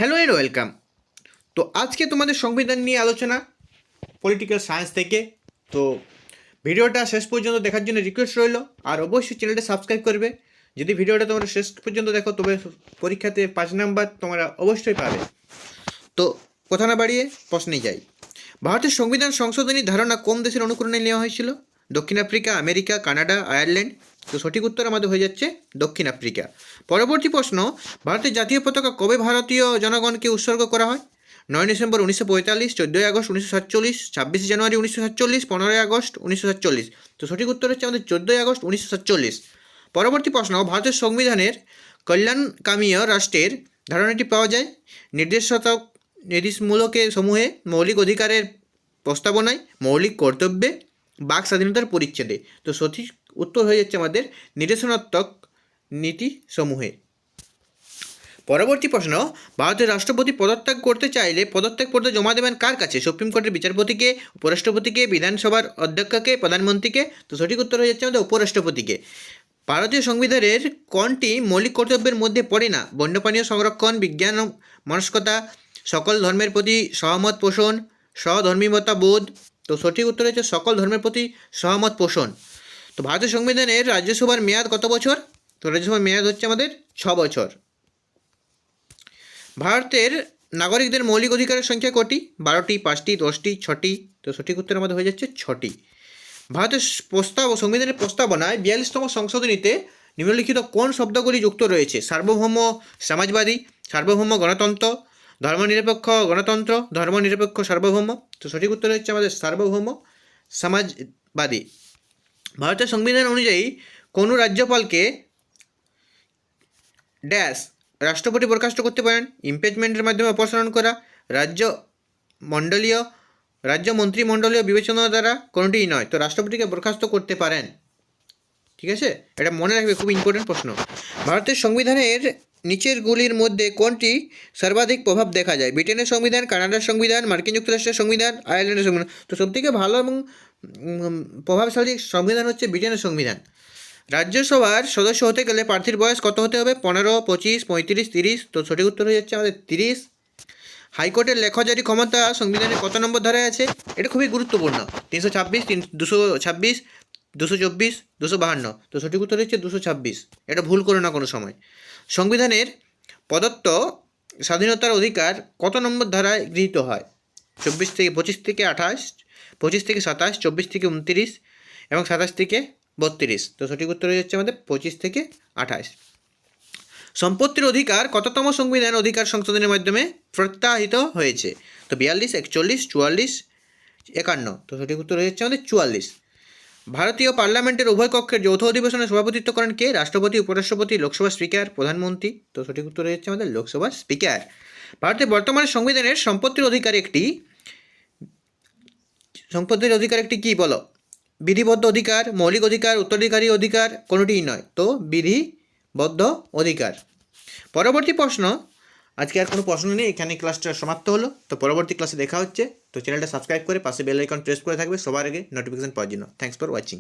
Hello and welcome. তো আজকে তোমাদের সংবিধান নিয়ে আলোচনা পলিটিক্যাল সায়েন্স থেকে। তো ভিডিওটা শেষ পর্যন্ত দেখার জন্য রিকোয়েস্ট রইল, আর অবশ্যই চ্যানেলটা সাবস্ক্রাইব করবে। যদি ভিডিওটা তোমরা শেষ পর্যন্ত দেখো তবে পরীক্ষাতে 5 নাম্বার তোমরা অবশ্যই পাবে। তো কথা না বাড়িয়ে প্রশ্নে যাই। ভারতের সংবিধান সংশোধনী ধারণা কোন দেশের অনুকরণে নেওয়া হয়েছিল? দক্ষিণ আফ্রিকা, আমেরিকা, কানাডা, আয়ারল্যান্ড। তো সঠিক উত্তর আমাদের হয়ে যাচ্ছে দক্ষিণ আফ্রিকা। পরবর্তী প্রশ্ন, ভারতের জাতীয় পতাকা কবে ভারতীয় জনগণকে উৎসর্গ করা হয়? 9 ডিসেম্বর 1945, 14 আগস্ট 1947, 26 জানুয়ারি 1947, 15 আগস্ট 1947। তো সঠিক উত্তর হচ্ছে আমাদের 14 আগস্ট 1947। পরবর্তী প্রশ্ন, ভারতের সংবিধানের কল্যাণকামীয় রাষ্ট্রের ধারণাটি পাওয়া যায় নির্দেশমূলক সমূহে, মৌলিক অধিকারের প্রস্তাবনায়, মৌলিক কর্তব্যে, বাক স্বাধীনতার পরিচ্ছেদে। তো সঠিক উত্তর হয়ে যাচ্ছে আমাদের নির্দেশনাত্মক নীতিসমূহে। পরবর্তী প্রশ্ন, ভারতের রাষ্ট্রপতি পদত্যাগ করতে চাইলে পদত্যাগপত্র জমা দেবেন কার কাছে? সুপ্রিম কোর্টের বিচারপতিকে, উপরাষ্ট্রপতিকে, বিধানসভার অধ্যক্ষকে, প্রধানমন্ত্রীকে। তো সঠিক উত্তর হয়ে যাচ্ছে আমাদের উপরাষ্ট্রপতিকে। ভারতীয় সংবিধানের কোনটি মৌলিক কর্তব্যের মধ্যে পড়ে না? বন্যপ্রাণী সংরক্ষণ, বিজ্ঞান মনস্কতা, সকল ধর্মের প্রতি সহমত পোষণ, সহধর্মিমতা বোধ। তো সঠিক উত্তর হচ্ছে সকল ধর্মের প্রতি সহমত পোষণ। তো ভারতীয় সংবিধানের রাজ্যসভার মেয়াদ কত বছর? তো রাজ্যসভার মেয়াদ হচ্ছে আমাদের 6 বছর। ভারতের নাগরিকদের মৌলিক অধিকারের সংখ্যা কটি? 12টি, 5টি, 10টি, 6টি। তো সঠিক উত্তর আমাদের হয়ে যাচ্ছে 6টি। ভারতের সংবিধানের প্রস্তাবনায় 42তম সংশোধনীতে নিম্নলিখিত কোন শব্দগুলি যুক্ত রয়েছে? সার্বভৌম সমাজবাদী, সার্বভৌম গণতন্ত্র, ধর্মনিরপেক্ষ গণতন্ত্র, ধর্মনিরপেক্ষ সার্বভৌম। তো সঠিক উত্তর হচ্ছে আমাদের সার্বভৌম সমাজবাদী। ভারতের সংবিধান অনুযায়ী কোনো রাজ্যপালকে ড্যাশ রাষ্ট্রপতি বরখাস্ত করতে পারেন? ইমপিচমেন্টের মাধ্যমে অপসারণ করা, রাজ্য মন্ত্রিমণ্ডলীয় বিবেচনা দ্বারা, কোনোটিই নয়। তো রাষ্ট্রপতিকে বরখাস্ত করতে পারেন। ঠিক আছে, এটা মনে রাখবে, খুব ইম্পর্টেন্ট প্রশ্ন। ভারতের সংবিধানের নিচেরগুলির মধ্যে কোনটি সর্বাধিক প্রভাব দেখা যায়? ব্রিটেনের সংবিধান, কানাডার সংবিধান, মার্কিন যুক্তরাষ্ট্রের সংবিধান, আয়ারল্যান্ডের সংবিধান। তো সবথেকে ভালো এবং প্রভাবশালী সংবিধান হচ্ছে ব্রিটেনের সংবিধান। রাজ্যসভার সদস্য হতে গেলে প্রার্থীর বয়স কত হতে হবে? 15, 25, 35, 30। তো সঠিক উত্তর হয়ে যাচ্ছে আমাদের 30। হাইকোর্টের লেখজারি ক্ষমতা সংবিধানের কত নম্বর ধারায় আছে? এটা খুবই গুরুত্বপূর্ণ। 326, 226, 224, 252। তো সঠিক উত্তর হচ্ছে 226। এটা ভুল করো না কোনো সময়। সংবিধানের প্রদত্ত স্বাধীনতার অধিকার কত নম্বর ধারায় গৃহীত হয়? 25 থেকে 25 থেকে 28, 25 থেকে 27, 24 থেকে 29 এবং 27 থেকে 32। তো সঠিক উত্তর হয়ে যাচ্ছে আমাদের 25 থেকে 28। সম্পত্তির অধিকার কততম সংবিধান অধিকার সংশোধনের মাধ্যমে প্রত্যাহিত হয়েছে? তো 42, 41, 44, 51। তো সঠিক উত্তর হয়ে যাচ্ছে আমাদের 44। ভারতীয় পার্লামেন্টের উভয় কক্ষের যৌথ অধিবেশনে সভাপতিত্ব করেন কে? রাষ্ট্রপতি, উপরাষ্ট্রপতি, লোকসভা স্পিকার, প্রধানমন্ত্রী। তো সঠিক উত্তর হয়ে যাচ্ছে আমাদের লোকসভা স্পিকার। ভারতের বর্তমান সংবিধানের সম্পত্তির অধিকার একটি কী বলো? বিধিবদ্ধ অধিকার, মৌলিক অধিকার, উত্তরাধিকারী অধিকার, কোনোটিই নয়। তো বিধিবদ্ধ অধিকার। পরবর্তী প্রশ্ন, আজকে আর কোনো প্রশ্ন নেই, এখানে ক্লাসটা সমাপ্ত হলো। তো পরবর্তী ক্লাসে দেখা হচ্ছে। তো চ্যানেলটা সাবস্ক্রাইব করে পাশে বেল আইকন প্রেস করে থাকবে সবার আগে নোটিফিকেশন পাওয়ার জন্য। Thanks for watching.